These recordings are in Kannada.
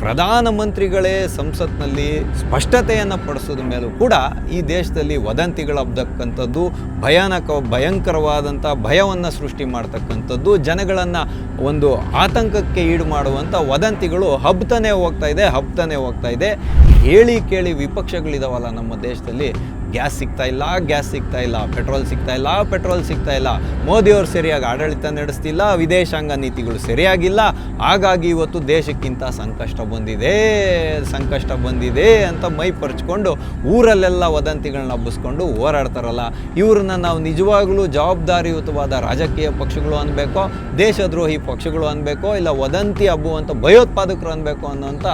ಪ್ರಧಾನಮಂತ್ರಿಗಳೇ ಸಂಸತ್ನಲ್ಲಿ ಸ್ಪಷ್ಟತೆಯನ್ನು ಪಡಿಸೋದ ಮೇಲೂ ಕೂಡ ಈ ದೇಶದಲ್ಲಿ ವದಂತಿಗಳು ಹಬ್ಬತಕ್ಕಂಥದ್ದು, ಭಯಂಕರವಾದಂಥ ಭಯವನ್ನು ಸೃಷ್ಟಿ ಮಾಡ್ತಕ್ಕಂಥದ್ದು, ಜನಗಳನ್ನು ಒಂದು ಆತಂಕಕ್ಕೆ ಈಡು ಮಾಡುವಂಥ ವದಂತಿಗಳು ಹಬ್ತಾನೆ ಹೋಗ್ತಾ ಇದೆ. ಹೇಳಿ ಕೇಳಿ ವಿಪಕ್ಷಗಳಿದಾವಲ್ಲ ನಮ್ಮ ದೇಶದಲ್ಲಿ, ಗ್ಯಾಸ್ ಸಿಗ್ತಾ ಇಲ್ಲ, ಪೆಟ್ರೋಲ್ ಸಿಗ್ತಾ ಇಲ್ಲ, ಮೋದಿಯವರು ಸರಿಯಾಗಿ ಆಡಳಿತ ನಡೆಸ್ತಿಲ್ಲ, ವಿದೇಶಾಂಗ ನೀತಿಗಳು ಸರಿಯಾಗಿಲ್ಲ, ಹಾಗಾಗಿ ಇವತ್ತು ದೇಶಕ್ಕಿಂತ ಸಂಕಷ್ಟ ಬಂದಿದೆ ಅಂತ ಮೈ ಪರ್ಚ್ಕೊಂಡು ಊರಲ್ಲೆಲ್ಲ ವದಂತಿಗಳನ್ನ ಹಬ್ಬಿಸ್ಕೊಂಡು ಹೋರಾಡ್ತಾರಲ್ಲ, ಇವ್ರನ್ನ ನಾವು ನಿಜವಾಗ್ಲೂ ಜವಾಬ್ದಾರಿಯುತವಾದ ರಾಜಕೀಯ ಪಕ್ಷಗಳು ಅನ್ಬೇಕೋ, ದೇಶದ್ರೋಹಿ ಪಕ್ಷಗಳು ಅನ್ಬೇಕೋ, ಇಲ್ಲ ವದಂತಿ ಹಬ್ಬುವಂಥ ಭಯೋತ್ಪಾದಕರು ಅನ್ಬೇಕು ಅನ್ನೋಂಥ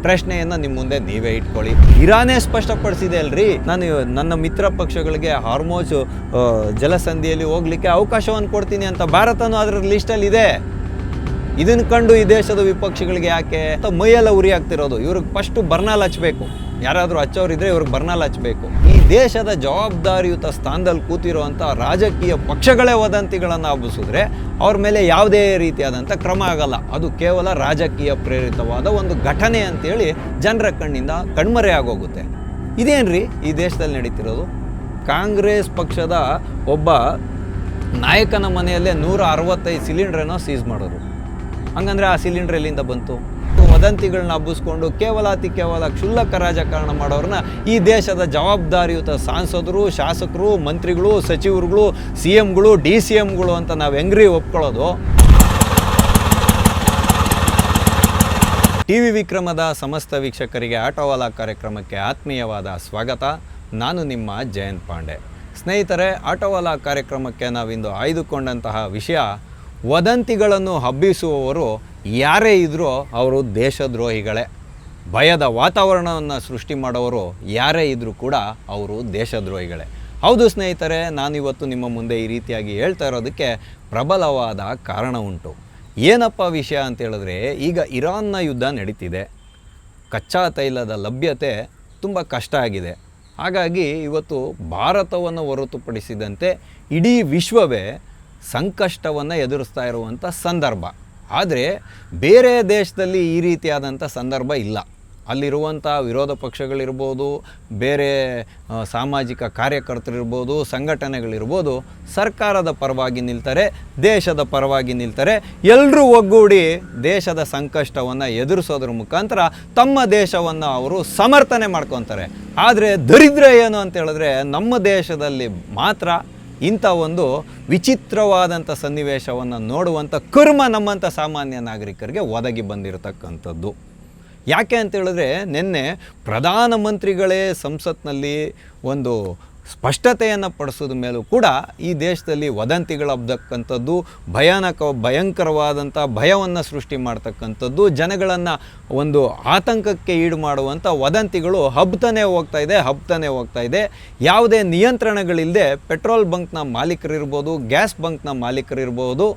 ಪ್ರಶ್ನೆಯನ್ನು ನಿಮ್ಮ ಮುಂದೆ ನೀವೇ ಇಟ್ಕೊಳ್ಳಿ. ಇರಾನೇ ಸ್ಪಷ್ಟಪಡಿಸಿದೆ ಅಲ್ರಿ, ನನ್ನ ಮಿತ್ರ ಪಕ್ಷಗಳಿಗೆ ಹಾರ್ಮೋಜ್ ಜಲಸಂಧಿಯಲ್ಲಿ ಹೋಗ್ಲಿಕ್ಕೆ ಅವಕಾಶವನ್ನು ಕೊಡ್ತೀನಿ ಅಂತ. ಭಾರತನೂ ಅದರ ಲಿಸ್ಟಲ್ಲಿ ಇದೆ. ಇದನ್ನು ಕಂಡು ಈ ದೇಶದ ವಿಪಕ್ಷಗಳಿಗೆ ಯಾಕೆ ಮೈಯೆಲ್ಲ ಉರಿ ಆಗ್ತಿರೋದು? ಇವ್ರಿಗೆ ಫಸ್ಟು ಬರ್ನಾಲ್ ಹಚ್ಚಬೇಕು. ಯಾರಾದರೂ ಹಚ್ಚೋರಿದ್ರೆ ಇವ್ರಿಗೆ ಬರ್ನಾಲ್ ಹಚ್ಚಬೇಕು. ಈ ದೇಶದ ಜವಾಬ್ದಾರಿಯುತ ಸ್ಥಾನದಲ್ಲಿ ಕೂತಿರುವಂಥ ರಾಜಕೀಯ ಪಕ್ಷಗಳೇ ವದಂತಿಗಳನ್ನು ಹಬ್ಬಿಸಿದ್ರೆ ಅವ್ರ ಮೇಲೆ ಯಾವುದೇ ರೀತಿಯಾದಂಥ ಕ್ರಮ ಆಗಲ್ಲ. ಅದು ಕೇವಲ ರಾಜಕೀಯ ಪ್ರೇರಿತವಾದ ಒಂದು ಘಟನೆ ಅಂತೇಳಿ ಜನರ ಕಣ್ಣಿಂದ ಕಣ್ಮರೆ ಆಗೋಗುತ್ತೆ. ಇದೇನ್ರಿ ಈ ದೇಶದಲ್ಲಿ ನಡೀತಿರೋದು? ಕಾಂಗ್ರೆಸ್ ಪಕ್ಷದ ಒಬ್ಬ ನಾಯಕನ ಮನೆಯಲ್ಲೇ 165 ಸಿಲಿಂಡ್ರನ್ನ ಸೀಸ್ ಮಾಡೋರು. ಹಂಗಂದ್ರೆ ಆ ಸಿಲಿಂಡರ್ ಎಲ್ಲಿಂದ ಬಂತು? ವದಂತಿಗಳನ್ನ ಹಬ್ಬಿಸ್ಕೊಂಡು ಕೇವಲ ಕ್ಷುಲ್ಲಕ ರಾಜಕಾರಣ ಮಾಡೋರನ್ನ ಈ ದೇಶದ ಜವಾಬ್ದಾರಿಯುತ ಸಾಂಸದರು, ಶಾಸಕರು, ಮಂತ್ರಿಗಳು, ಸಚಿವರುಗಳು, CMಗಳು, DCMಗಳು ಅಂತ ನಾವು ಹೆಂಗ್ರಿ ಒಪ್ಕೊಳ್ಳೋದು? TV ವಿಕ್ರಮದ ಸಮಸ್ತ ವೀಕ್ಷಕರಿಗೆ ಆಟೋವಾಲಾ ಕಾರ್ಯಕ್ರಮಕ್ಕೆ ಆತ್ಮೀಯವಾದ ಸ್ವಾಗತ. ನಾನು ನಿಮ್ಮ ಜಯಂತ್ ಪಾಂಡೆ. ಸ್ನೇಹಿತರೆ, ಆಟೋವಾಲಾ ಕಾರ್ಯಕ್ರಮಕ್ಕೆ ನಾವಿಂದು ಆಯ್ದುಕೊಂಡಂತಹ ವಿಷಯ, ವದಂತಿಗಳನ್ನು ಹಬ್ಬಿಸುವವರು ಯಾರೇ ಇದ್ದರೂ ಅವರು ದೇಶದ್ರೋಹಿಗಳೇ. ಭಯದ ವಾತಾವರಣವನ್ನು ಸೃಷ್ಟಿ ಮಾಡೋರು ಯಾರೇ ಇದ್ದರೂ ಕೂಡ ಅವರು ದೇಶದ್ರೋಹಿಗಳೇ. ಹೌದು ಸ್ನೇಹಿತರೆ, ನಾನಿವತ್ತು ನಿಮ್ಮ ಮುಂದೆ ಈ ರೀತಿಯಾಗಿ ಹೇಳ್ತಾ ಇರೋದಕ್ಕೆ ಪ್ರಬಲವಾದ ಕಾರಣ ಉಂಟು. ಏನಪ್ಪ ವಿಷಯ ಅಂತ ಹೇಳಿದ್ರೆ, ಈಗ ಇರಾನ್ನ ಯುದ್ಧ ನಡೀತಿದೆ. ಕಚ್ಚಾ ತೈಲದ ಲಭ್ಯತೆ ತುಂಬ ಕಷ್ಟ ಆಗಿದೆ. ಹಾಗಾಗಿ ಇವತ್ತು ಭಾರತವನ್ನು ಹೊರತುಪಡಿಸಿದಂತೆ ಇಡೀ ವಿಶ್ವವೇ ಸಂಕಷ್ಟವನ್ನು ಎದುರಿಸ್ತಾ ಇರುವಂಥ ಸಂದರ್ಭ. ಆದರೆ ಬೇರೆ ದೇಶದಲ್ಲಿ ಈ ರೀತಿಯಾದಂಥ ಸಂದರ್ಭ ಇಲ್ಲ. ಅಲ್ಲಿರುವಂಥ ವಿರೋಧ ಪಕ್ಷಗಳಿರ್ಬೋದು, ಬೇರೆ ಸಾಮಾಜಿಕ ಕಾರ್ಯಕರ್ತರಿರ್ಬೋದು, ಸಂಘಟನೆಗಳಿರ್ಬೋದು, ಸರ್ಕಾರದ ಪರವಾಗಿ ನಿಲ್ತಾರೆ, ದೇಶದ ಪರವಾಗಿ ನಿಲ್ತಾರೆ. ಎಲ್ಲರೂ ಒಗ್ಗೂಡಿ ದೇಶದ ಸಂಕಷ್ಟವನ್ನು ಎದುರಿಸೋದ್ರ ಮುಖಾಂತರ ತಮ್ಮ ದೇಶವನ್ನು ಅವರು ಸಮರ್ಥನೆ ಮಾಡ್ಕೊತಾರೆ. ಆದರೆ ದರಿದ್ರ ಏನು ಅಂತ ಹೇಳಿದ್ರೆ, ನಮ್ಮ ದೇಶದಲ್ಲಿ ಮಾತ್ರ ಇಂಥ ಒಂದು ವಿಚಿತ್ರವಾದಂಥ ಸನ್ನಿವೇಶವನ್ನು ನೋಡುವಂಥ ಕರ್ಮ ನಮ್ಮಂಥ ಸಾಮಾನ್ಯ ನಾಗರಿಕರಿಗೆ ಒದಗಿ ಬಂದಿರತಕ್ಕಂಥದ್ದು. ಯಾಕೆ ಅಂತ ಹೇಳಿದ್ರೆ, ನಿನ್ನೆ ಪ್ರಧಾನಮಂತ್ರಿಗಳೇ ಸಂಸತ್ನಲ್ಲಿ ಒಂದು ಸ್ಪಷ್ಟತೆಯನ್ನು ಪಡಿಸೋದ ಮೇಲೂ ಕೂಡ ಈ ದೇಶದಲ್ಲಿ ವದಂತಿಗಳು ಹಬ್ಬತಕ್ಕಂಥದ್ದು, ಭಯಂಕರವಾದಂಥ ಭಯವನ್ನು ಸೃಷ್ಟಿ ಮಾಡ್ತಕ್ಕಂಥದ್ದು, ಜನಗಳನ್ನು ಒಂದು ಆತಂಕಕ್ಕೆ ಈಡು ಮಾಡುವಂಥ ವದಂತಿಗಳು ಹಬ್ತಾನೆ ಹೋಗ್ತಾ ಇದೆ. ಯಾವುದೇ ನಿಯಂತ್ರಣಗಳಿಲ್ಲದೆ ಪೆಟ್ರೋಲ್ ಬಂಕ್ನ ಮಾಲೀಕರಿರ್ಬೋದು, ಗ್ಯಾಸ್ ಬಂಕ್ನ ಮಾಲೀಕರಿರ್ಬೋದು,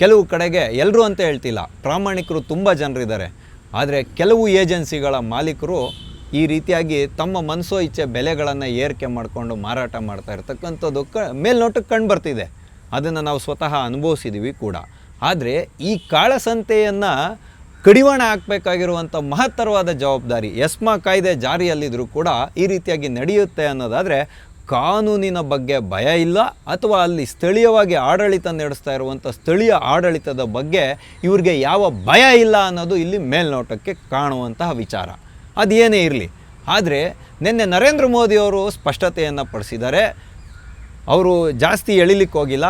ಕೆಲವು ಕಡೆಗೆ ಎಲ್ಲರೂ ಅಂತ ಹೇಳ್ತಿಲ್ಲ, ಪ್ರಾಮಾಣಿಕರು ತುಂಬ ಜನರಿದ್ದಾರೆ. ಆದರೆ ಕೆಲವು ಏಜೆನ್ಸಿಗಳ ಮಾಲೀಕರು ಈ ರೀತಿಯಾಗಿ ತಮ್ಮ ಮನಸೋ ಇಚ್ಛೆ ಬೆಲೆಗಳನ್ನು ಏರಿಕೆ ಮಾಡಿಕೊಂಡು ಮಾರಾಟ ಮಾಡ್ತಾ ಇರ್ತಕ್ಕಂಥದ್ದು ಮೇಲ್ನೋಟಕ್ಕೆ ಕಂಡುಬರ್ತಿದೆ. ಅದನ್ನು ನಾವು ಸ್ವತಃ ಅನುಭವಿಸಿದ್ದೀವಿ ಕೂಡ. ಆದರೆ ಈ ಕಾಳಸಂತೆಯನ್ನು ಕಡಿವಾಣ ಹಾಕಬೇಕಾಗಿರುವಂಥ ಮಹತ್ತರವಾದ ಜವಾಬ್ದಾರಿ, ಎಸ್ಮಾ ಕಾಯ್ದೆ ಜಾರಿಯಲ್ಲಿದ್ದರೂ ಕೂಡ ಈ ರೀತಿಯಾಗಿ ನಡೆಯುತ್ತೆ ಅನ್ನೋದಾದರೆ, ಕಾನೂನಿನ ಬಗ್ಗೆ ಭಯ ಇಲ್ಲ, ಅಥವಾ ಅಲ್ಲಿ ಸ್ಥಳೀಯವಾಗಿ ಆಡಳಿತ ನಡೆಸ್ತಾ ಇರುವಂಥ ಸ್ಥಳೀಯ ಆಡಳಿತದ ಬಗ್ಗೆ ಇವ್ರಿಗೆ ಯಾವ ಭಯ ಇಲ್ಲ ಅನ್ನೋದು ಇಲ್ಲಿ ಮೇಲ್ನೋಟಕ್ಕೆ ಕಾಣುವಂತಹ ವಿಚಾರ. ಅದೇನೇ ಇರಲಿ, ಆದರೆ ನಿನ್ನೆ ನರೇಂದ್ರ ಮೋದಿಯವರು ಸ್ಪಷ್ಟತೆಯನ್ನು ಪಡಿಸಿದ್ದಾರೆ. ಅವರು ಜಾಸ್ತಿ ಎಳಿಲಿಕ್ಕೆ ಹೋಗಿಲ್ಲ.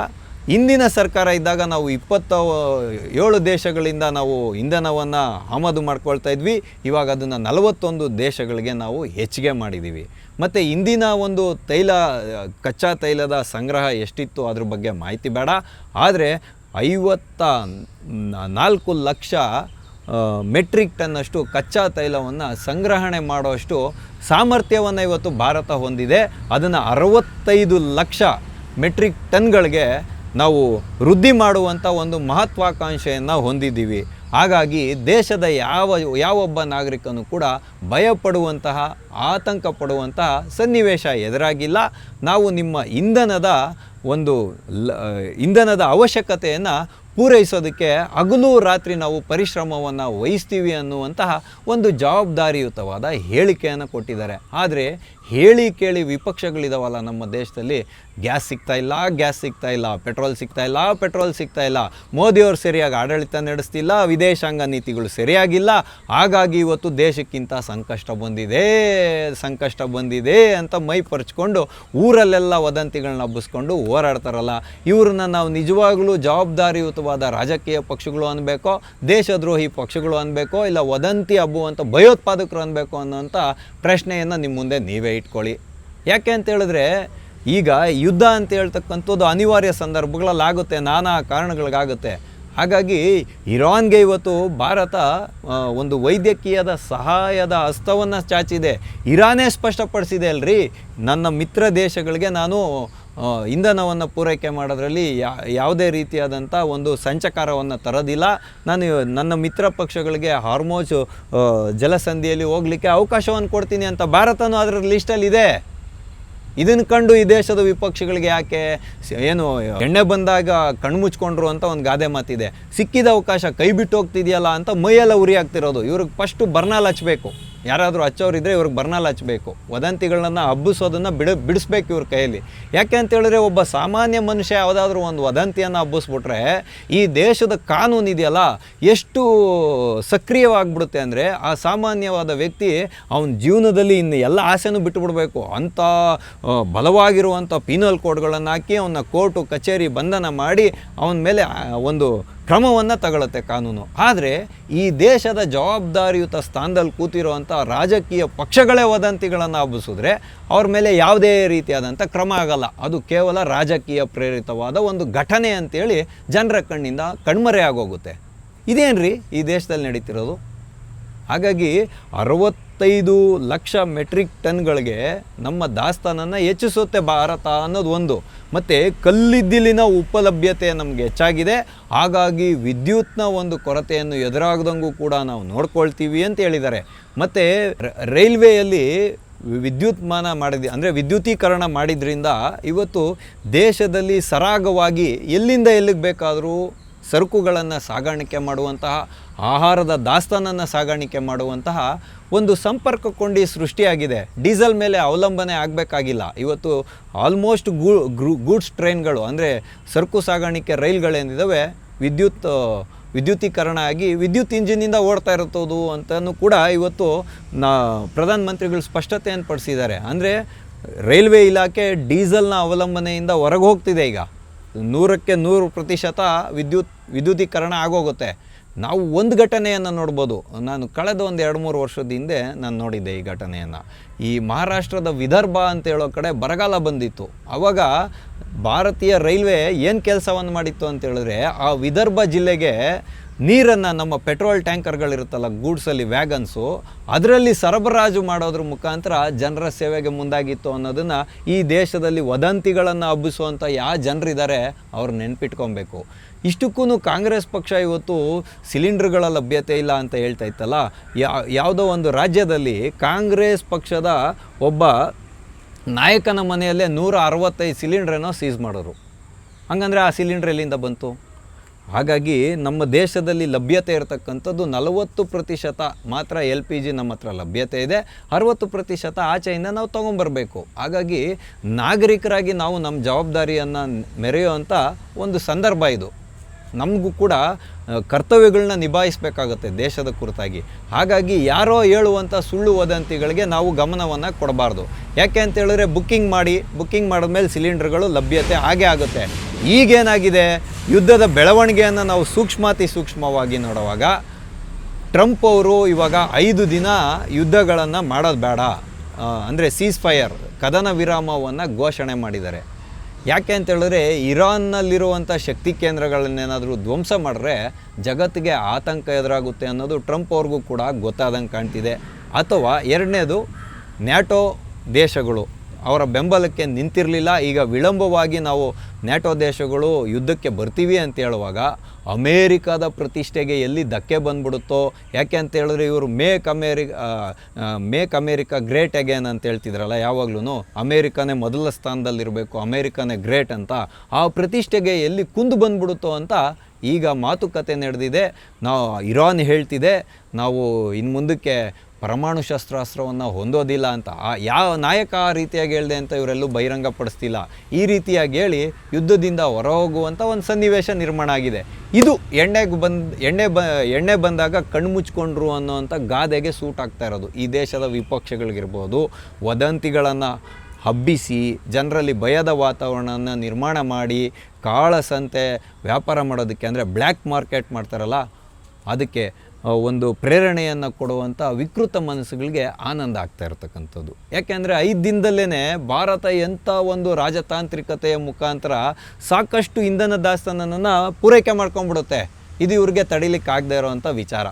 ಇಂದಿನ ಸರ್ಕಾರ ಇದ್ದಾಗ ನಾವು 27 ದೇಶಗಳಿಂದ ನಾವು ಇಂಧನವನ್ನು ಆಮದು ಮಾಡ್ಕೊಳ್ತಾ ಇದ್ವಿ. ಇವಾಗ ಅದನ್ನು 41 ದೇಶಗಳಿಗೆ ನಾವು ಹೆಚ್ಚಿಗೆ ಮಾಡಿದ್ದೀವಿ. ಮತ್ತು ಇಂದಿನ ಒಂದು ಕಚ್ಚಾ ತೈಲದ ಸಂಗ್ರಹ ಎಷ್ಟಿತ್ತು ಅದ್ರ ಬಗ್ಗೆ ಮಾಹಿತಿ ಬೇಡ. ಆದರೆ 54 ಲಕ್ಷ ಮೆಟ್ರಿಕ್ ಟನ್ನಷ್ಟು ಕಚ್ಚಾ ತೈಲವನ್ನು ಸಂಗ್ರಹಣೆ ಮಾಡೋಷ್ಟು ಸಾಮರ್ಥ್ಯವನ್ನು ಇವತ್ತು ಭಾರತ ಹೊಂದಿದೆ. ಅದನ್ನು 65 ಲಕ್ಷ ಮೆಟ್ರಿಕ್ ಟನ್ಗಳಿಗೆ ನಾವು ವೃದ್ಧಿ ಮಾಡುವಂಥ ಒಂದು ಮಹತ್ವಾಕಾಂಕ್ಷೆಯನ್ನು ಹೊಂದಿದ್ದೀವಿ. ಹಾಗಾಗಿ ದೇಶದ ಯಾವೊಬ್ಬ ನಾಗರಿಕನೂ ಕೂಡ ಭಯಪಡುವಂತಹ, ಆತಂಕ ಪಡುವಂತಹ ಸನ್ನಿವೇಶ ಎದುರಾಗಿಲ್ಲ. ನಾವು ನಿಮ್ಮ ಇಂಧನದ ಅವಶ್ಯಕತೆಯನ್ನು ಪೂರೈಸೋದಕ್ಕೆ ಹಗಲು ರಾತ್ರಿ ನಾವು ಪರಿಶ್ರಮವನ್ನು ವಹಿಸ್ತೀವಿ ಅನ್ನುವಂತಹ ಒಂದು ಜವಾಬ್ದಾರಿಯುತವಾದ ಹೇಳಿಕೆಯನ್ನು ಕೊಟ್ಟಿದ್ದಾರೆ. ಆದರೆ ಹೇಳಿ ಕೇಳಿ ವಿಪಕ್ಷಗಳಿದಾವಲ್ಲ ನಮ್ಮ ದೇಶದಲ್ಲಿ, ಗ್ಯಾಸ್ ಸಿಗ್ತಾ ಇಲ್ಲ, ಪೆಟ್ರೋಲ್ ಸಿಗ್ತಾ ಇಲ್ಲ, ಮೋದಿಯವರು ಸರಿಯಾಗಿ ಆಡಳಿತ ನಡೆಸ್ತಿಲ್ಲ, ವಿದೇಶಾಂಗ ನೀತಿಗಳು ಸರಿಯಾಗಿಲ್ಲ, ಹಾಗಾಗಿ ಇವತ್ತು ದೇಶಕ್ಕಿಂತ ಸಂಕಷ್ಟ ಬಂದಿದೆ ಅಂತ ಮೈ ಪರ್ಚ್ಕೊಂಡು ಊರಲ್ಲೆಲ್ಲ ವದಂತಿಗಳನ್ನ ಹಬ್ಬಿಸ್ಕೊಂಡು ಹೋರಾಡ್ತಾರಲ್ಲ, ಇವ್ರನ್ನ ನಾವು ನಿಜವಾಗಲೂ ಜವಾಬ್ದಾರಿಯುತವಾದ ರಾಜಕೀಯ ಪಕ್ಷಗಳು ಅನ್ಬೇಕೋ, ದೇಶದ್ರೋಹಿ ಪಕ್ಷಗಳು ಅನ್ಬೇಕೋ, ಇಲ್ಲ ವದಂತಿ ಹಬ್ಬುವಂಥ ಭಯೋತ್ಪಾದಕರು ಅನ್ಬೇಕು ಅನ್ನೋಂಥ ಪ್ರಶ್ನೆಯನ್ನು ನಿಮ್ಮ ಮುಂದೆ ನೀವೇ ಇಟ್ಕೊಳ್ಳಿ. ಯಾಕೆ ಅಂತ ಹೇಳಿದ್ರೆ, ಈಗ ಯುದ್ಧ ಅಂತ ಹೇಳ್ತಕ್ಕಂಥದ್ದು ಅನಿವಾರ್ಯ ಸಂದರ್ಭಗಳಲ್ಲಾಗುತ್ತೆ, ನಾನಾ ಕಾರಣಗಳಿಗಾಗುತ್ತೆ. ಹಾಗಾಗಿ ಇರಾನ್ಗೆ ಇವತ್ತು ಭಾರತ ಒಂದು ವೈದ್ಯಕೀಯದ ಸಹಾಯದ ಹಸ್ತವನ್ನು ಚಾಚಿದೆ. ಇರಾನೇ ಸ್ಪಷ್ಟಪಡಿಸಿದೆ ಅಲ್ರಿ, ನನ್ನ ಮಿತ್ರ ದೇಶಗಳಿಗೆ ನಾನು ಇಂಧನವನ್ನು ಪೂರೈಕೆ ಮಾಡೋದ್ರಲ್ಲಿ ಯಾವುದೇ ರೀತಿಯಾದಂಥ ಒಂದು ಸಂಚಕಾರವನ್ನು ತರೋದಿಲ್ಲ, ನಾನು ನನ್ನ ಮಿತ್ರ ಪಕ್ಷಗಳಿಗೆ ಹಾರ್ಮೋಜ್ ಜಲಸಂಧಿಯಲ್ಲಿ ಹೋಗಲಿಕ್ಕೆ ಅವಕಾಶವನ್ನು ಕೊಡ್ತೀನಿ ಅಂತ ಭಾರತನೂ ಅದರ ಲಿಸ್ಟಲ್ಲಿದೆ. ಇದನ್ನು ಕಂಡು ಈ ದೇಶದ ವಿಪಕ್ಷಗಳಿಗೆ ಯಾಕೆ ಏನು ಎಣ್ಣೆ ಬಂದಾಗ ಕಣ್ಣು ಮುಚ್ಕೊಂಡ್ರು ಅಂತ ಒಂದು ಗಾದೆ ಮಾತಿದೆ, ಸಿಕ್ಕಿದ ಅವಕಾಶ ಕೈ ಬಿಟ್ಟು ಹೋಗ್ತಿದೆಯಲ್ಲ ಅಂತ ಮೈಯೆಲ್ಲ ಉರಿ ಆಗ್ತಿರೋದು. ಇವ್ರಿಗೆ ಫಸ್ಟು ಬರ್ನಾಲ್ ಹಚ್ಚಬೇಕು, ಯಾರಾದರೂ ಹಚ್ಚೋರಿದ್ರೆ ಇವ್ರಿಗೆ ಬರ್ನಾಲ್ ಹಚ್ಚಬೇಕು, ವದಂತಿಗಳನ್ನ ಹಬ್ಬಿಸೋದನ್ನು ಬಿಡಿಸ್ಬೇಕು ಇವ್ರ ಕೈಯಲ್ಲಿ. ಯಾಕೆ ಅಂತ ಹೇಳಿದ್ರೆ, ಒಬ್ಬ ಸಾಮಾನ್ಯ ಮನುಷ್ಯ ಯಾವುದಾದ್ರೂ ಒಂದು ವದಂತಿಯನ್ನು ಹಬ್ಬಿಸ್ಬಿಟ್ರೆ ಈ ದೇಶದ ಕಾನೂನು ಇದೆಯಲ್ಲ ಎಷ್ಟು ಸಕ್ರಿಯವಾಗಿಬಿಡುತ್ತೆ ಅಂದರೆ, ಆ ಸಾಮಾನ್ಯವಾದ ವ್ಯಕ್ತಿ ಅವನ ಜೀವನದಲ್ಲಿ ಇನ್ನು ಎಲ್ಲ ಆಸೆನೂ ಬಿಟ್ಟುಬಿಡಬೇಕು ಅಂಥ ಬಲವಾಗಿರುವಂಥ ಪೀನಲ್ ಕೋಡ್ಗಳನ್ನು ಹಾಕಿ ಅವನ್ನ ಕೋರ್ಟು ಕಚೇರಿ ಬಂಧನ ಮಾಡಿ ಅವನ ಮೇಲೆ ಒಂದು ಕ್ರಮವನ್ನು ತಗೊಳುತ್ತೆ ಕಾನೂನು. ಆದರೆ ಈ ದೇಶದ ಜವಾಬ್ದಾರಿಯುತ ಸ್ಥಾನದಲ್ಲಿ ಕೂತಿರುವಂಥ ರಾಜಕೀಯ ಪಕ್ಷಗಳೇ ವದಂತಿಗಳನ್ನು ಹಬ್ಬಿಸಿದ್ರೆ ಅವ್ರ ಮೇಲೆ ಯಾವುದೇ ರೀತಿಯಾದಂಥ ಕ್ರಮ ಆಗಲ್ಲ. ಅದು ಕೇವಲ ರಾಜಕೀಯ ಪ್ರೇರಿತವಾದ ಒಂದು ಘಟನೆ ಅಂತೇಳಿ ಜನರ ಕಣ್ಣಿಂದ ಕಣ್ಮರೆ ಆಗೋಗುತ್ತೆ. ಇದೇನ್ರಿ ಈ ದೇಶದಲ್ಲಿ ನಡೀತಿರೋದು? ಹಾಗಾಗಿ 65 ಲಕ್ಷ ಮೆಟ್ರಿಕ್ ಟನ್ಗಳಿಗೆ ನಮ್ಮ ದಾಸ್ತಾನನ್ನು ಹೆಚ್ಚಿಸುತ್ತೆ ಭಾರತ ಅನ್ನೋದು ಒಂದು. ಮತ್ತು ಕಲ್ಲಿದ್ದಿಲಿನ ಉಪಲಭ್ಯತೆ ನಮಗೆ ಹೆಚ್ಚಾಗಿದೆ, ಹಾಗಾಗಿ ವಿದ್ಯುತ್ನ ಒಂದು ಕೊರತೆಯನ್ನು ಎದುರಾಗದಂಗೂ ಕೂಡ ನಾವು ನೋಡ್ಕೊಳ್ತೀವಿ ಅಂತ ಹೇಳಿದ್ದಾರೆ. ಮತ್ತು ರೈಲ್ವೆಯಲ್ಲಿ ವಿದ್ಯುತೀಕರಣ ಮಾಡಿದ್ರಿಂದ ಇವತ್ತು ದೇಶದಲ್ಲಿ ಸರಾಗವಾಗಿ ಎಲ್ಲಿಂದ ಎಲ್ಲಿಗೆ ಬೇಕಾದರೂ ಸರಕುಗಳನ್ನು ಸಾಗಾಣಿಕೆ ಮಾಡುವಂತಹ, ಆಹಾರದ ದಾಸ್ತಾನನ್ನು ಸಾಗಾಣಿಕೆ ಮಾಡುವಂತಹ ಒಂದು ಸಂಪರ್ಕ ಕೊಂಡಿ ಸೃಷ್ಟಿಯಾಗಿದೆ. ಡೀಸೆಲ್ ಮೇಲೆ ಅವಲಂಬನೆ ಆಗಬೇಕಾಗಿಲ್ಲ. ಇವತ್ತು ಆಲ್ಮೋಸ್ಟ್ ಗೂಡ್ಸ್ ಟ್ರೈನ್ಗಳು ಅಂದರೆ ಸರಕು ಸಾಗಾಣಿಕೆ ರೈಲ್ಗಳೇನಿದ್ದಾವೆ ವಿದ್ಯುತೀಕರಣ ಆಗಿ ವಿದ್ಯುತ್ ಇಂಜಿನಿಂದ ಓಡ್ತಾ ಇರುತ್ತದು ಅಂತಲೂ ಕೂಡ ಇವತ್ತು ಪ್ರಧಾನಮಂತ್ರಿಗಳು ಸ್ಪಷ್ಟತೆಯನ್ನು ಪಡಿಸಿದ್ದಾರೆ. ಅಂದರೆ ರೈಲ್ವೆ ಇಲಾಖೆ ಡೀಸೆಲ್ನ ಅವಲಂಬನೆಯಿಂದ ಹೊರಗೆ ಹೋಗ್ತಿದೆ. ಈಗ 100% 100% ವಿದ್ಯುತೀಕರಣ ಆಗೋಗುತ್ತೆ. ನಾವು ಒಂದು ಘಟನೆಯನ್ನು ನೋಡ್ಬೋದು. ನಾನು ಕಳೆದ ಒಂದು 2-3 ವರ್ಷದ ಹಿಂದೆ ನಾನು ನೋಡಿದ್ದೆ ಈ ಘಟನೆಯನ್ನು. ಈ ಮಹಾರಾಷ್ಟ್ರದ ವಿದರ್ಭ ಅಂತ ಹೇಳೋ ಕಡೆ ಬರಗಾಲ ಬಂದಿತ್ತು. ಆವಾಗ ಭಾರತೀಯ ರೈಲ್ವೆ ಏನು ಕೆಲಸವನ್ನು ಮಾಡಿತ್ತು ಅಂತ ಹೇಳಿದ್ರೆ, ಆ ವಿದರ್ಭ ಜಿಲ್ಲೆಗೆ ನೀರನ್ನು ನಮ್ಮ ಪೆಟ್ರೋಲ್ ಟ್ಯಾಂಕರ್ಗಳಿರುತ್ತಲ್ಲ, ಗೂಡ್ಸಲ್ಲಿ ವ್ಯಾಗನ್ಸು, ಅದರಲ್ಲಿ ಸರಬರಾಜು ಮಾಡೋದ್ರ ಮುಖಾಂತರ ಜನರ ಸೇವೆಗೆ ಮುಂದಾಗಿತ್ತು ಅನ್ನೋದನ್ನು ಈ ದೇಶದಲ್ಲಿ ವದಂತಿಗಳನ್ನು ಹಬ್ಬಿಸುವಂಥ ಯಾವ ಜನರಿದ್ದಾರೆ ಅವ್ರು ನೆನ್ಪಿಟ್ಕೊಬೇಕು. ಇಷ್ಟಕ್ಕೂ ಕಾಂಗ್ರೆಸ್ ಪಕ್ಷ ಇವತ್ತು ಸಿಲಿಂಡರ್ಗಳ ಲಭ್ಯತೆ ಇಲ್ಲ ಅಂತ ಹೇಳ್ತಾ ಇತ್ತಲ್ಲ, ಯಾವುದೋ ಒಂದು ರಾಜ್ಯದಲ್ಲಿ ಕಾಂಗ್ರೆಸ್ ಪಕ್ಷದ ಒಬ್ಬ ನಾಯಕನ ಮನೆಯಲ್ಲೇ 165 ಸಿಲಿಂಡ್ರೇನೋ ಸೀಸ್ ಮಾಡೋರು. ಹಂಗಂದರೆ ಆ ಸಿಲಿಂಡ್ರ್ ಎಲ್ಲಿಂದ ಬಂತು? ಹಾಗಾಗಿ ನಮ್ಮ ದೇಶದಲ್ಲಿ ಲಭ್ಯತೆ ಇರತಕ್ಕಂಥದ್ದು 40% ಮಾತ್ರ LPG ನಮ್ಮ ಹತ್ರ ಲಭ್ಯತೆ ಇದೆ, 60% ಆಚೆಯಿಂದ ನಾವು ತೊಗೊಂಬರ್ಬೇಕು. ಹಾಗಾಗಿ ನಾಗರಿಕರಾಗಿ ನಾವು ನಮ್ಮ ಜವಾಬ್ದಾರಿಯನ್ನು ಮೆರೆಯುವಂಥ ಒಂದು ಸಂದರ್ಭ ಇದು. ನಮಗೂ ಕೂಡ ಕರ್ತವ್ಯಗಳನ್ನ ನಿಭಾಯಿಸಬೇಕಾಗತ್ತೆ ದೇಶದ ಕುರಿತಾಗಿ. ಹಾಗಾಗಿ ಯಾರೋ ಹೇಳುವಂಥ ಸುಳ್ಳು ವದಂತಿಗಳಿಗೆ ನಾವು ಗಮನವನ್ನು ಕೊಡಬಾರ್ದು. ಯಾಕೆ ಅಂತ ಹೇಳಿದ್ರೆ, ಬುಕ್ಕಿಂಗ್ ಮಾಡಿದ್ಮೇಲೆ ಸಿಲಿಂಡರ್ಗಳು ಲಭ್ಯತೆ ಆಗೇ ಆಗುತ್ತೆ. ಈಗೇನಾಗಿದೆ, ಯುದ್ಧದ ಬೆಳವಣಿಗೆಯನ್ನು ನಾವು ಸೂಕ್ಷ್ಮವಾಗಿ ನೋಡುವಾಗ ಟ್ರಂಪ್ ಅವರು ಇವಾಗ 5 ದಿನ ಯುದ್ಧಗಳನ್ನು ಮಾಡೋದು ಬೇಡ, ಅಂದರೆ ಸೀಸ್ ಫೈರ್, ಕದನ ವಿರಾಮವನ್ನು ಘೋಷಣೆ ಮಾಡಿದ್ದಾರೆ. ಯಾಕೆ ಅಂತ ಹೇಳಿದ್ರೆ, ಇರಾನ್ನಲ್ಲಿರುವಂಥ ಶಕ್ತಿ ಕೇಂದ್ರಗಳನ್ನೇನಾದರೂ ಧ್ವಂಸ ಮಾಡಿದ್ರೆ ಜಗತ್ತಿಗೆ ಆತಂಕ ಎದುರಾಗುತ್ತೆ ಅನ್ನೋದು ಟ್ರಂಪ್ ಅವ್ರಿಗೂ ಕೂಡ ಗೊತ್ತಾದಂಗೆ ಕಾಣ್ತಿದೆ. ಅಥವಾ ಎರಡನೇದು, ನ್ಯಾಟೋ ದೇಶಗಳು ಅವರ ಬೆಂಬಲಕ್ಕೆ ನಿಂತಿರಲಿಲ್ಲ. ಈಗ ವಿಳಂಬವಾಗಿ ನಾವು ನ್ಯಾಟೋ ದೇಶಗಳು ಯುದ್ಧಕ್ಕೆ ಬರ್ತೀವಿ ಅಂತ ಹೇಳುವಾಗ ಅಮೇರಿಕಾದ ಪ್ರತಿಷ್ಠೆಗೆ ಎಲ್ಲಿ ಧಕ್ಕೆ ಬಂದ್ಬಿಡುತ್ತೋ. ಯಾಕೆ ಅಂತ ಹೇಳಿದ್ರೆ ಇವರು ಮೇಕ್ ಅಮೇರಿಕಾ ಗ್ರೇಟ್ ಅಗೇನ್ ಅಂತ ಹೇಳ್ತಿದ್ರಲ್ಲ, ಯಾವಾಗ್ಲೂ ಅಮೇರಿಕಾನೇ ಮೊದಲ ಸ್ಥಾನದಲ್ಲಿರಬೇಕು, ಅಮೇರಿಕಾನೇ ಗ್ರೇಟ್ ಅಂತ. ಆ ಪ್ರತಿಷ್ಠೆಗೆ ಎಲ್ಲಿ ಕುಂದು ಬಂದ್ಬಿಡುತ್ತೋ ಅಂತ ಈಗ ಮಾತುಕತೆ ನಡೆದಿದೆ. ಇರಾನ್ ಹೇಳ್ತಿದೆ ನಾವು ಇನ್ನು ಮುಂದಕ್ಕೆ ಪರಮಾಣು ಶಸ್ತ್ರಾಸ್ತ್ರವನ್ನು ಹೊಂದೋದಿಲ್ಲ ಅಂತ. ಯಾವ ನಾಯಕ ಆ ರೀತಿಯಾಗಿ ಹೇಳಿದೆ ಅಂತ ಇವರೆಲ್ಲೂ ಬಹಿರಂಗಪಡಿಸ್ತಿಲ್ಲ. ಈ ರೀತಿಯಾಗಿ ಹೇಳಿ ಯುದ್ಧದಿಂದ ಹೊರಹೋಗುವಂಥ ಒಂದು ಸನ್ನಿವೇಶ ನಿರ್ಮಾಣ ಆಗಿದೆ. ಇದು ಎಣ್ಣೆ ಬಂದಾಗ ಕಣ್ಣು ಮುಚ್ಕೊಂಡ್ರು ಅನ್ನೋವಂಥ ಗಾದೆಗೆ ಸೂಟ್ ಆಗ್ತಾ ಇರೋದು. ಈ ದೇಶದ ವಿಪಕ್ಷಗಳಿಗಿರ್ಬೋದು, ವದಂತಿಗಳನ್ನು ಹಬ್ಬಿಸಿ ಜನರಲ್ಲಿ ಭಯದ ವಾತಾವರಣವನ್ನು ನಿರ್ಮಾಣ ಮಾಡಿ ಕಾಳಸಂತೆ ವ್ಯಾಪಾರ ಮಾಡೋದಕ್ಕೆ, ಅಂದರೆ ಬ್ಲ್ಯಾಕ್ ಮಾರ್ಕೆಟ್ ಮಾಡ್ತಾರಲ್ಲ, ಅದಕ್ಕೆ ಒಂದು ಪ್ರೇರಣೆಯನ್ನು ಕೊಡುವಂಥ ವಿಕೃತ ಮನಸ್ಸುಗಳಿಗೆ ಆನಂದ ಆಗ್ತಾ ಇರತಕ್ಕಂಥದ್ದು. ಯಾಕೆಂದರೆ 5 ದಿನದಲ್ಲೇ ಭಾರತ ಎಂಥ ಒಂದು ರಾಜತಾಂತ್ರಿಕತೆಯ ಮುಖಾಂತರ ಸಾಕಷ್ಟು ಇಂಧನ ದಾಸ್ತಾನನ್ನು ಪೂರೈಕೆ ಮಾಡ್ಕೊಂಡ್ಬಿಡುತ್ತೆ. ಇದು ಇವ್ರಿಗೆ ತಡಿಲಿಕ್ಕೆ ಆಗದೆ ಇರೋವಂಥ ವಿಚಾರ.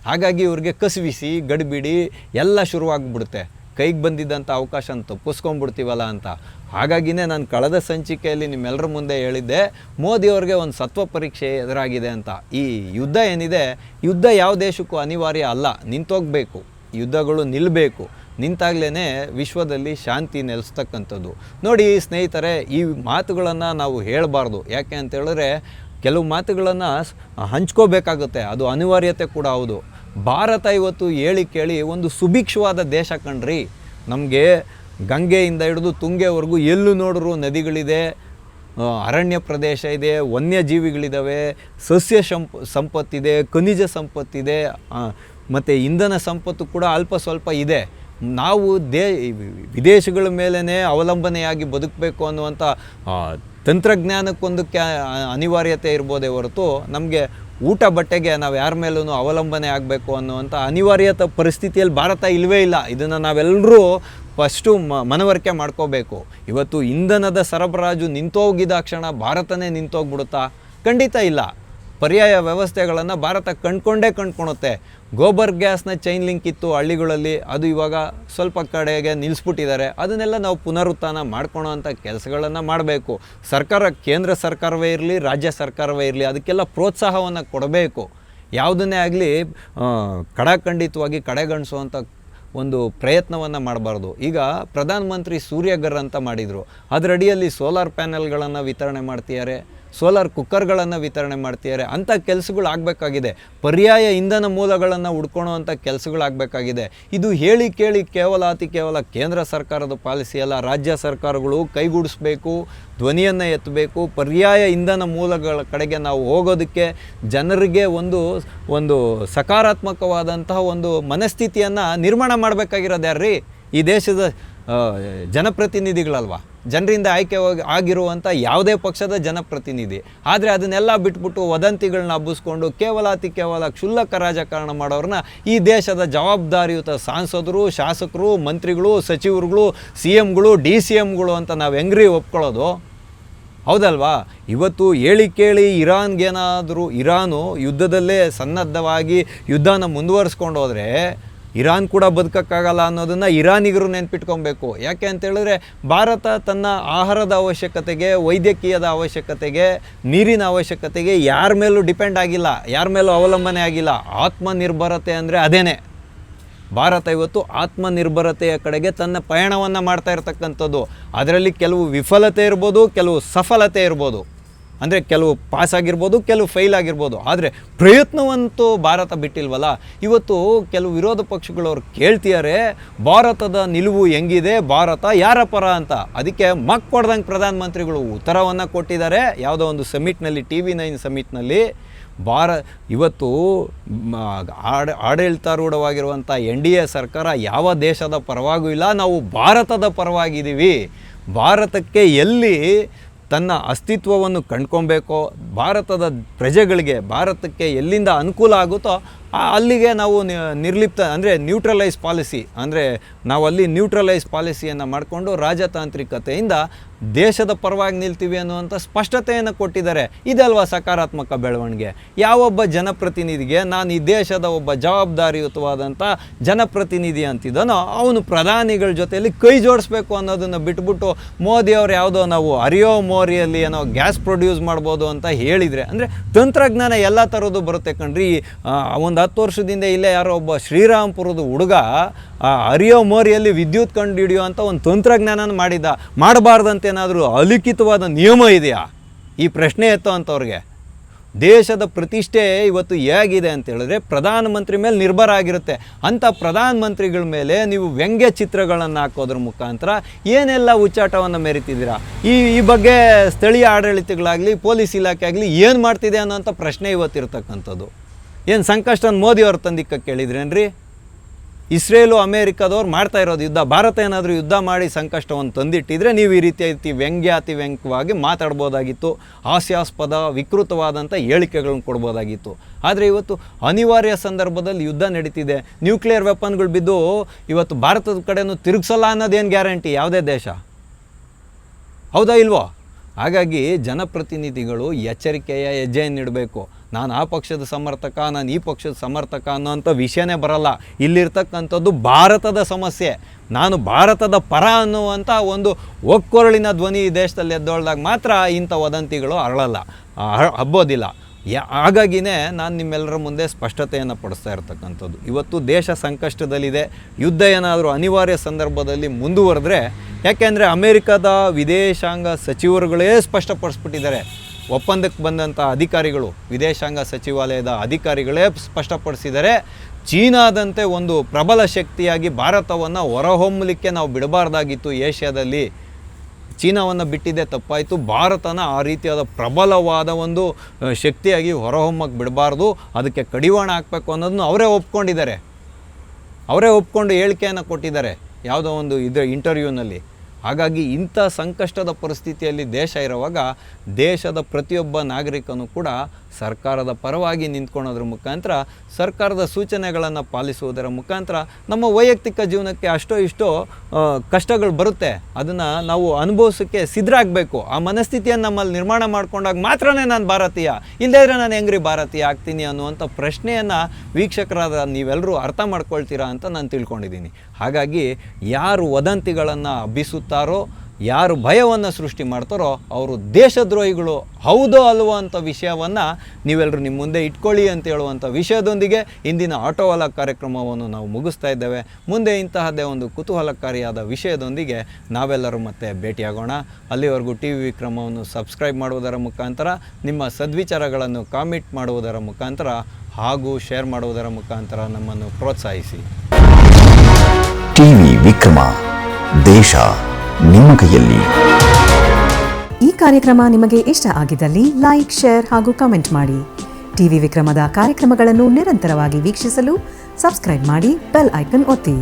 ಹಾಗಾಗಿ ಇವ್ರಿಗೆ ಕಸಿವಿಸಿ ಗಡಿಬಿಡಿ ಎಲ್ಲ ಶುರುವಾಗ್ಬಿಡುತ್ತೆ. ಕೈಗೆ ಬಂದಿದ್ದಂಥ ಅವಕಾಶನ ತಪ್ಪಿಸ್ಕೊಂಡ್ಬಿಡ್ತೀವಲ್ಲ ಅಂತ. ಹಾಗಾಗಿನೇ ನಾನು ಕಳೆದ ಸಂಚಿಕೆಯಲ್ಲಿ ನಿಮ್ಮೆಲ್ಲರ ಮುಂದೆ ಹೇಳಿದ್ದೆ, ಮೋದಿಯವ್ರಿಗೆ ಒಂದು ಸತ್ವ ಪರೀಕ್ಷೆ ಎದುರಾಗಿದೆ ಅಂತ. ಈ ಯುದ್ಧ ಏನಿದೆ, ಯುದ್ಧ ಯಾವ ದೇಶಕ್ಕೂ ಅನಿವಾರ್ಯ ಅಲ್ಲ, ನಿಂತೋಗಬೇಕು. ಯುದ್ಧಗಳು ನಿಲ್ಲಬೇಕು. ನಿಂತಾಗಲೇ ವಿಶ್ವದಲ್ಲಿ ಶಾಂತಿ ನೆಲೆಸ್ತಕ್ಕಂಥದ್ದು. ನೋಡಿ ಸ್ನೇಹಿತರೆ, ಈ ಮಾತುಗಳನ್ನು ನಾವು ಹೇಳಬಾರ್ದು. ಯಾಕೆ ಅಂತ ಹೇಳಿದ್ರೆ ಕೆಲವು ಮಾತುಗಳನ್ನು ಹಂಚ್ಕೋಬೇಕಾಗುತ್ತೆ, ಅದು ಅನಿವಾರ್ಯತೆ ಕೂಡ ಹೌದು. ಭಾರತ ಇವತ್ತು ಹೇಳಿ ಕೇಳಿ ಒಂದು ಸುಭಿಕ್ಷವಾದ ದೇಶ ಕಣ್ರಿ. ನಮಗೆ ಗಂಗೆಯಿಂದ ಹಿಡಿದು ತುಂಗೆವರೆಗೂ ಎಲ್ಲೂ ನೋಡಿದ್ರು ನದಿಗಳಿದೆ, ಅರಣ್ಯ ಪ್ರದೇಶ ಇದೆ, ವನ್ಯಜೀವಿಗಳಿದ್ದಾವೆ, ಸಸ್ಯ ಸಂಪತ್ತಿದೆ, ಖನಿಜ ಸಂಪತ್ತಿದೆ, ಮತ್ತು ಇಂಧನ ಸಂಪತ್ತು ಕೂಡ ಅಲ್ಪ ಸ್ವಲ್ಪ ಇದೆ. ನಾವು ವಿದೇಶಗಳ ಮೇಲೇ ಅವಲಂಬನೆಯಾಗಿ ಬದುಕಬೇಕು ಅನ್ನುವಂಥ ತಂತ್ರಜ್ಞಾನಕ್ಕೊಂದಕ್ಕೆ ಅನಿವಾರ್ಯತೆ ಇರ್ಬೋದೇ ಹೊರತು ನಮಗೆ ಊಟ ಬಟ್ಟೆಗೆ ನಾವು ಯಾರ ಮೇಲೂ ಅವಲಂಬನೆ ಆಗಬೇಕು ಅನ್ನುವಂಥ ಅನಿವಾರ್ಯತೆ ಪರಿಸ್ಥಿತಿಯಲ್ಲಿ ಭಾರತ ಇಲ್ಲವೇ ಇಲ್ಲ. ಇದನ್ನು ನಾವೆಲ್ಲರೂ ಫಸ್ಟು ಮನವರಿಕೆ ಮಾಡ್ಕೋಬೇಕು. ಇವತ್ತು ಇಂಧನದ ಸರಬರಾಜು ನಿಂತೋಗಿದ ಕ್ಷಣ ಭಾರತನೇ ನಿಂತೋಗ್ಬಿಡುತ್ತಾ? ಖಂಡಿತ ಇಲ್ಲ. ಪರ್ಯಾಯ ವ್ಯವಸ್ಥೆಗಳನ್ನು ಭಾರತ ಕಂಡ್ಕೊಳುತ್ತೆ. ಗೋಬರ್ ಗ್ಯಾಸ್ನ ಚೈನ್ ಲಿಂಕ್ ಇತ್ತು ಹಳ್ಳಿಗಳಲ್ಲಿ, ಅದು ಇವಾಗ ಸ್ವಲ್ಪ ಕಡೆಗೆ ನಿಲ್ಲಿಸ್ಬಿಟ್ಟಿದ್ದಾರೆ. ಅದನ್ನೆಲ್ಲ ನಾವು ಪುನರುತ್ಥಾನ ಮಾಡ್ಕೊಳೋ ಅಂಥ ಕೆಲಸಗಳನ್ನು ಮಾಡಬೇಕು. ಸರ್ಕಾರ, ಕೇಂದ್ರ ಸರ್ಕಾರವೇ ಇರಲಿ, ರಾಜ್ಯ ಸರ್ಕಾರವೇ ಇರಲಿ, ಅದಕ್ಕೆಲ್ಲ ಪ್ರೋತ್ಸಾಹವನ್ನು ಕೊಡಬೇಕು. ಯಾವುದನ್ನೇ ಆಗಲಿ ಕಡಾಖಂಡಿತವಾಗಿ ಕಡೆಗಣಿಸುವಂಥ ಒಂದು ಪ್ರಯತ್ನವನ್ನು ಮಾಡಬಾರ್ದು. ಈಗ ಪ್ರಧಾನಮಂತ್ರಿ ಸೂರ್ಯಘರ್ ಅಂತ ಮಾಡಿದರು. ಅದರಡಿಯಲ್ಲಿ ಸೋಲಾರ್ ಪ್ಯಾನೆಲ್ಗಳನ್ನು ವಿತರಣೆ ಮಾಡ್ತಿದ್ದಾರೆ, ಸೋಲಾರ್ ಕುಕ್ಕರ್ಗಳನ್ನು ವಿತರಣೆ ಮಾಡ್ತಿದ್ದಾರೆ. ಅಂಥ ಕೆಲಸಗಳು ಆಗಬೇಕಾಗಿದೆ. ಪರ್ಯಾಯ ಇಂಧನ ಮೂಲಗಳನ್ನು ಹುಡ್ಕೊಳ್ಳೋವಂಥ ಕೆಲಸಗಳಾಗಬೇಕಾಗಿದೆ. ಇದು ಹೇಳಿ ಕೇಳಿ ಕೇವಲ ಕೇಂದ್ರ ಸರ್ಕಾರದ ಪಾಲಿಸಿ ಅಲ್ಲ, ರಾಜ್ಯ ಸರ್ಕಾರಗಳು ಕೈಗೂಡಿಸ್ಬೇಕು, ಧ್ವನಿಯನ್ನು ಎತ್ತಬೇಕು. ಪರ್ಯಾಯ ಇಂಧನ ಮೂಲಗಳ ಕಡೆಗೆ ನಾವು ಹೋಗೋದಕ್ಕೆ ಜನರಿಗೆ ಒಂದು ಸಕಾರಾತ್ಮಕವಾದಂತಹ ಒಂದು ಮನಸ್ಥಿತಿಯನ್ನು ನಿರ್ಮಾಣ ಮಾಡಬೇಕಾಗಿರೋದು ಯಾರ್ರೀ? ಈ ದೇಶದ ಜನಪ್ರತಿನಿಧಿಗಳಲ್ವಾ, ಜನರಿಂದ ಆಯ್ಕೆ ಆಗಿರುವಂಥ ಯಾವುದೇ ಪಕ್ಷದ ಜನಪ್ರತಿನಿಧಿ. ಆದರೆ ಅದನ್ನೆಲ್ಲ ಬಿಟ್ಬಿಟ್ಟು ವದಂತಿಗಳನ್ನ ಹಬ್ಬಿಸ್ಕೊಂಡು ಕೇವಲ ಕ್ಷುಲ್ಲಕ ರಾಜಕಾರಣ ಮಾಡೋರನ್ನ ಈ ದೇಶದ ಜವಾಬ್ದಾರಿಯುತ ಸಾಂಸದರು, ಶಾಸಕರು, ಮಂತ್ರಿಗಳು, ಸಚಿವರುಗಳು, CMಗಳು, DCMಗಳು ಅಂತ ನಾವು ಹೆಂಗ್ರಿ ಒಪ್ಕೊಳ್ಳೋದು? ಹೌದಲ್ವಾ? ಇವತ್ತು ಹೇಳಿ ಕೇಳಿ ಇರಾನು ಯುದ್ಧದಲ್ಲೇ ಸನ್ನದ್ಧವಾಗಿ ಯುದ್ಧನ ಮುಂದುವರಿಸ್ಕೊಂಡು ಹೋದರೆ ಇರಾನ್ ಕೂಡ ಬದುಕೋಕ್ಕಾಗಲ್ಲ ಅನ್ನೋದನ್ನು ಇರಾನಿಗರು ನೆನ್ಪಿಟ್ಕೊಬೇಕು. ಯಾಕೆ ಅಂತೇಳಿದ್ರೆ ಭಾರತ ತನ್ನ ಆಹಾರದ ಅವಶ್ಯಕತೆಗೆ, ವೈದ್ಯಕೀಯದ ಅವಶ್ಯಕತೆಗೆ, ನೀರಿನ ಅವಶ್ಯಕತೆಗೆ ಯಾರ ಮೇಲೂ ಡಿಪೆಂಡ್ ಆಗಿಲ್ಲ, ಯಾರ ಮೇಲೂ ಅವಲಂಬನೆ ಆಗಿಲ್ಲ. ಆತ್ಮನಿರ್ಭರತೆ ಅಂದರೆ ಅದೇನೇ. ಭಾರತ ಇವತ್ತು ಆತ್ಮನಿರ್ಭರತೆಯ ಕಡೆಗೆ ತನ್ನ ಪಯಣವನ್ನು ಮಾಡ್ತಾ ಇರ್ತಕ್ಕಂಥದ್ದು. ಅದರಲ್ಲಿ ಕೆಲವು ವಿಫಲತೆ ಇರ್ಬೋದು, ಕೆಲವು ಸಫಲತೆ ಇರ್ಬೋದು. ಅಂದರೆ ಕೆಲವು ಪಾಸ್ ಆಗಿರ್ಬೋದು, ಕೆಲವು ಫೇಲ್ ಆಗಿರ್ಬೋದು. ಆದರೆ ಪ್ರಯತ್ನವಂತೂ ಭಾರತ ಬಿಟ್ಟಿಲ್ವಲ್ಲ. ಇವತ್ತು ಕೆಲವು ವಿರೋಧ ಪಕ್ಷಗಳವ್ರು ಕೇಳ್ತಿದ್ದಾರೆ, ಭಾರತದ ನಿಲುವು ಹೆಂಗಿದೆ, ಭಾರತ ಯಾರ ಪರ ಅಂತ. ಅದಕ್ಕೆ ಕೊಡ್ದಂಗೆ ಪ್ರಧಾನಮಂತ್ರಿಗಳು ಉತ್ತರವನ್ನು ಕೊಟ್ಟಿದ್ದಾರೆ ಯಾವುದೋ ಒಂದು ಸಮಿಟ್ನಲ್ಲಿ, TV9 ಸಮಿಟ್ನಲ್ಲಿ. ಇವತ್ತು ಆಡಳಿತಾರೂಢವಾಗಿರುವಂಥ NDA ಸರ್ಕಾರ ಯಾವ ದೇಶದ ಪರವಾಗೂ ಇಲ್ಲ, ನಾವು ಭಾರತದ ಪರವಾಗಿದ್ದೀವಿ. ಭಾರತಕ್ಕೆ ಎಲ್ಲಿ ತನ್ನ ಅಸ್ತಿತ್ವವನ್ನು ಕಂಡ್ಕೊಬೇಕೋ, ಭಾರತದ ಪ್ರಜೆಗಳಿಗೆ ಭಾರತಕ್ಕೆ ಎಲ್ಲಿಂದ ಅನುಕೂಲ ಆಗುತ್ತೋ ಅಲ್ಲಿಗೆ ನಾವು ನಿರ್ಲಿಪ್ತ ಅಂದರೆ ನ್ಯೂಟ್ರಲೈಸ್ ಪಾಲಿಸಿ ಅಂದರೆ ನಾವು ಅಲ್ಲಿ ನ್ಯೂಟ್ರಲೈಸ್ ಪಾಲಿಸಿಯನ್ನು ಮಾಡಿಕೊಂಡು ರಾಜತಾಂತ್ರಿಕತೆಯಿಂದ ದೇಶದ ಪರವಾಗಿ ನಿಲ್ತೀವಿ ಅನ್ನುವಂಥ ಸ್ಪಷ್ಟತೆಯನ್ನು ಕೊಟ್ಟಿದ್ದಾರೆ. ಇದಲ್ವಾ ಸಕಾರಾತ್ಮಕ ಬೆಳವಣಿಗೆ? ಯಾವೊಬ್ಬ ಜನಪ್ರತಿನಿಧಿಗೆ ನಾನು ಈ ದೇಶದ ಒಬ್ಬ ಜವಾಬ್ದಾರಿಯುತವಾದಂಥ ಜನಪ್ರತಿನಿಧಿ ಅಂತಿದ್ದಾನೋ ಅವನು ಪ್ರಧಾನಿಗಳ ಜೊತೆಯಲ್ಲಿ ಕೈ ಜೋಡಿಸ್ಬೇಕು ಅನ್ನೋದನ್ನು ಬಿಟ್ಬಿಟ್ಟು ಮೋದಿಯವ್ರು ಯಾವುದೋ ನಾವು ಅರಿಯೋ ಮೋರಿಯಲ್ಲಿ ಏನೋ ಗ್ಯಾಸ್ ಪ್ರೊಡ್ಯೂಸ್ ಮಾಡ್ಬೋದು ಅಂತ ಹೇಳಿದರೆ, ಅಂದರೆ ತಂತ್ರಜ್ಞಾನ ಎಲ್ಲ ಥರದ್ದು ಬರುತ್ತೆ ಕಣ್ರಿ. ಒಂದು 10 ವರ್ಷದಿಂದ ಇಲ್ಲೇ ಯಾರೋ ಒಬ್ಬ ಶ್ರೀರಾಮ್ಪುರದ ಹುಡುಗ ಅರಿಯೋ ಮೋರಿಯಲ್ಲಿ ವಿದ್ಯುತ್ ಕಂಡು ಹಿಡಿಯುವಂಥ ಒಂದು ತಂತ್ರಜ್ಞಾನ ಮಾಡಬಾರ್ದಂತೇನಾದರೂ ಅಲಿಖಿತವಾದ ನಿಯಮ ಇದೆಯಾ? ಈ ಪ್ರಶ್ನೆ ಎತ್ತೋವಂಥವ್ರಿಗೆ ದೇಶದ ಪ್ರತಿಷ್ಠೆ ಇವತ್ತು ಹೇಗಿದೆ ಅಂತ ಹೇಳಿದ್ರೆ ಪ್ರಧಾನಮಂತ್ರಿ ಮೇಲೆ ನಿರ್ಭರ ಆಗಿರುತ್ತೆ. ಅಂಥ ಪ್ರಧಾನಮಂತ್ರಿಗಳ ಮೇಲೆ ನೀವು ವ್ಯಂಗ್ಯ ಚಿತ್ರಗಳನ್ನು ಹಾಕೋದ್ರ ಮುಖಾಂತರ ಏನೆಲ್ಲ ಉಚ್ಚಾಟವನ್ನು ಮೆರಿತಿದ್ದೀರಾ? ಈ ಬಗ್ಗೆ ಸ್ಥಳೀಯ ಆಡಳಿತಗಳಾಗಲಿ ಪೊಲೀಸ್ ಇಲಾಖೆ ಆಗಲಿ ಏನು ಮಾಡ್ತಿದೆ ಅನ್ನೋಂಥ ಪ್ರಶ್ನೆ ಇವತ್ತಿರ್ತಕ್ಕಂಥದ್ದು. ಏನು ಸಂಕಷ್ಟನ ಮೋದಿಯವ್ರು ತಂದಿಕ್ಕ ಕೇಳಿದ್ರೇನ್ರಿ? ಇಸ್ರೇಲು ಅಮೇರಿಕಾದವ್ರು ಮಾಡ್ತಾ ಇರೋದು ಯುದ್ಧ, ಭಾರತ ಏನಾದರೂ ಯುದ್ಧ ಮಾಡಿ ಸಂಕಷ್ಟವನ್ನು ತಂದಿಟ್ಟಿದ್ರೆ ನೀವು ಈ ರೀತಿ ಅತಿ ವ್ಯಂಗ್ಯವಾಗಿ ಮಾತಾಡ್ಬೋದಾಗಿತ್ತು, ಹಾಸ್ಯಾಸ್ಪದ ವಿಕೃತವಾದಂಥ ಹೇಳಿಕೆಗಳನ್ನ ಕೊಡ್ಬೋದಾಗಿತ್ತು. ಆದರೆ ಇವತ್ತು ಅನಿವಾರ್ಯ ಸಂದರ್ಭದಲ್ಲಿ ಯುದ್ಧ ನಡೀತಿದೆ, ನ್ಯೂಕ್ಲಿಯರ್ ವೆಪನ್ಗಳು ಬಿದ್ದು ಇವತ್ತು ಭಾರತದ ಕಡೆನೂ ತಿರುಗಿಸಲ್ಲ ಅನ್ನೋದೇನು ಗ್ಯಾರಂಟಿ ಯಾವುದೇ ದೇಶ? ಹೌದಾ ಇಲ್ವೋ? ಹಾಗಾಗಿ ಜನಪ್ರತಿನಿಧಿಗಳು ಎಚ್ಚರಿಕೆಯ ಹೆಜ್ಜೆಯನ್ನು ಇಡಬೇಕು. ನಾನು ಆ ಪಕ್ಷದ ಸಮರ್ಥಕ, ನಾನು ಈ ಪಕ್ಷದ ಸಮರ್ಥಕ ಅನ್ನೋಂಥ ವಿಷಯನೇ ಬರಲ್ಲ. ಇಲ್ಲಿರ್ತಕ್ಕಂಥದ್ದು ಭಾರತದ ಸಮಸ್ಯೆ. ನಾನು ಭಾರತದ ಪರ ಅನ್ನುವಂಥ ಒಂದು ಒಕ್ಕೊರಳಿನ ಧ್ವನಿ ಈ ದೇಶದಲ್ಲಿ ಎದ್ದೊಳ್ದಾಗ ಮಾತ್ರ ಇಂಥ ವದಂತಿಗಳು ಹಬ್ಬೋದಿಲ್ಲ. ಹಾಗಾಗಿನೇ ನಾನು ನಿಮ್ಮೆಲ್ಲರ ಮುಂದೆ ಸ್ಪಷ್ಟತೆಯನ್ನು ಪಡಿಸ್ತಾ ಇರ್ತಕ್ಕಂಥದ್ದು. ಇವತ್ತು ದೇಶ ಸಂಕಷ್ಟದಲ್ಲಿದೆ. ಯುದ್ಧ ಏನಾದರೂ ಅನಿವಾರ್ಯ ಸಂದರ್ಭದಲ್ಲಿ ಮುಂದುವರೆದ್ರೆ, ಯಾಕೆಂದರೆ ಅಮೇರಿಕದ ವಿದೇಶಾಂಗ ಸಚಿವರುಗಳೇ ಸ್ಪಷ್ಟಪಡಿಸ್ಬಿಟ್ಟಿದ್ದಾರೆ. ಒಪ್ಪಂದಕ್ಕೆ ಬಂದಂಥ ಅಧಿಕಾರಿಗಳು, ವಿದೇಶಾಂಗ ಸಚಿವಾಲಯದ ಅಧಿಕಾರಿಗಳೇ ಸ್ಪಷ್ಟಪಡಿಸಿದ್ದಾರೆ, ಚೀನಾದಂತೆ ಒಂದು ಪ್ರಬಲ ಶಕ್ತಿಯಾಗಿ ಭಾರತವನ್ನು ಹೊರಹೊಮ್ಮಲಿಕ್ಕೆ ನಾವು ಬಿಡಬಾರ್ದಾಗಿತ್ತು. ಏಷ್ಯಾದಲ್ಲಿ ಚೀನಾವನ್ನು ಬಿಟ್ಟಿದ್ದೇ ತಪ್ಪಾಯಿತು. ಭಾರತನ ಆ ರೀತಿಯಾದ ಪ್ರಬಲವಾದ ಒಂದು ಶಕ್ತಿಯಾಗಿ ಹೊರಹೊಮ್ಮಕ್ಕೆ ಬಿಡಬಾರ್ದು, ಅದಕ್ಕೆ ಕಡಿವಾಣ ಹಾಕಬೇಕು ಅನ್ನೋದನ್ನು ಅವರೇ ಒಪ್ಕೊಂಡಿದ್ದಾರೆ. ಅವರೇ ಒಪ್ಕೊಂಡು ಹೇಳಿಕೆಯನ್ನು ಕೊಟ್ಟಿದ್ದಾರೆ ಯಾವುದೋ ಒಂದು ಇಂಟರ್ವ್ಯೂನಲ್ಲಿ. ಹಾಗಾಗಿ ಇಂಥ ಸಂಕಷ್ಟದ ಪರಿಸ್ಥಿತಿಯಲ್ಲಿ ದೇಶ ಇರುವಾಗ ದೇಶದ ಪ್ರತಿಯೊಬ್ಬ ನಾಗರಿಕನೂ ಕೂಡ ಸರ್ಕಾರದ ಪರವಾಗಿ ನಿಂತ್ಕೊಳ್ಳೋದ್ರ ಮುಖಾಂತರ, ಸರ್ಕಾರದ ಸೂಚನೆಗಳನ್ನು ಪಾಲಿಸುವುದರ ಮುಖಾಂತರ ನಮ್ಮ ವೈಯಕ್ತಿಕ ಜೀವನಕ್ಕೆ ಅಷ್ಟೋ ಇಷ್ಟೋ ಕಷ್ಟಗಳು ಬರುತ್ತೆ. ಅದನ್ನು ನಾವು ಅನುಭವಿಸೋಕ್ಕೆ ಸಿದ್ಧರಾಗಬೇಕು. ಆ ಮನಸ್ಥಿತಿಯನ್ನು ನಮ್ಮಲ್ಲಿ ನಿರ್ಮಾಣ ಮಾಡ್ಕೊಂಡಾಗ ಮಾತ್ರನೇ ನಾನು ಭಾರತೀಯ, ಇಲ್ಲದೇ ನಾನು ಹೆಂಗ್ರಿ ಭಾರತೀಯ ಆಗ್ತೀನಿ ಅನ್ನುವಂಥ ಪ್ರಶ್ನೆಯನ್ನು ವೀಕ್ಷಕರಾದ ನೀವೆಲ್ಲರೂ ಅರ್ಥ ಮಾಡ್ಕೊಳ್ತೀರಾ ಅಂತ ನಾನು ತಿಳ್ಕೊಂಡಿದ್ದೀನಿ. ಹಾಗಾಗಿ ಯಾರು ವದಂತಿಗಳನ್ನು ಹಬ್ಬಿಸುತ್ತಾರೋ, ಯಾರು ಭಯವನ್ನು ಸೃಷ್ಟಿ ಮಾಡ್ತಾರೋ ಅವರು ದೇಶದ್ರೋಹಿಗಳು, ಹೌದೋ ಅಲ್ವೋ ಅಂಥ ವಿಷಯವನ್ನು ನೀವೆಲ್ಲರೂ ನಿಮ್ಮ ಮುಂದೆ ಇಟ್ಕೊಳ್ಳಿ ಅಂತ ಹೇಳುವಂಥ ವಿಷಯದೊಂದಿಗೆ ಇಂದಿನ ಆಟೋವಾಲ ಕಾರ್ಯಕ್ರಮವನ್ನು ನಾವು ಮುಗಿಸ್ತಾ ಇದ್ದೇವೆ. ಮುಂದೆ ಇಂತಹದ್ದೇ ಒಂದು ಕುತೂಹಲಕಾರಿಯಾದ ವಿಷಯದೊಂದಿಗೆ ನಾವೆಲ್ಲರೂ ಮತ್ತೆ ಭೇಟಿಯಾಗೋಣ. ಅಲ್ಲಿವರೆಗೂ ಟಿ ವಿ ವಿಕ್ರಮವನ್ನು ಸಬ್ಸ್ಕ್ರೈಬ್ ಮಾಡುವುದರ ಮುಖಾಂತರ, ನಿಮ್ಮ ಸದ್ವಿಚಾರಗಳನ್ನು ಕಾಮೆಂಟ್ ಮಾಡುವುದರ ಮುಖಾಂತರ ಹಾಗೂ ಶೇರ್ ಮಾಡುವುದರ ಮುಖಾಂತರ ನಮ್ಮನ್ನು ಪ್ರೋತ್ಸಾಹಿಸಿ. ಟಿವಿ ವಿಕ್ರಮ, ದೇಶ ನಿಮ್ಮ ಕೈಯಲ್ಲಿ. ಈ ಕಾರ್ಯಕ್ರಮ ನಿಮಗೆ ಇಷ್ಟ ಆಗಿದ್ದಲ್ಲಿ ಲೈಕ್, ಶೇರ್ ಹಾಗೂ ಕಮೆಂಟ್ ಮಾಡಿ. ಟಿವಿ ವಿಕ್ರಮದ ಕಾರ್ಯಕ್ರಮಗಳನ್ನು ನಿರಂತರವಾಗಿ ವೀಕ್ಷಿಸಲು ಸಬ್ಸ್ಕ್ರೈಬ್ ಮಾಡಿ, ಬೆಲ್ ಐಕನ್ ಒತ್ತಿ.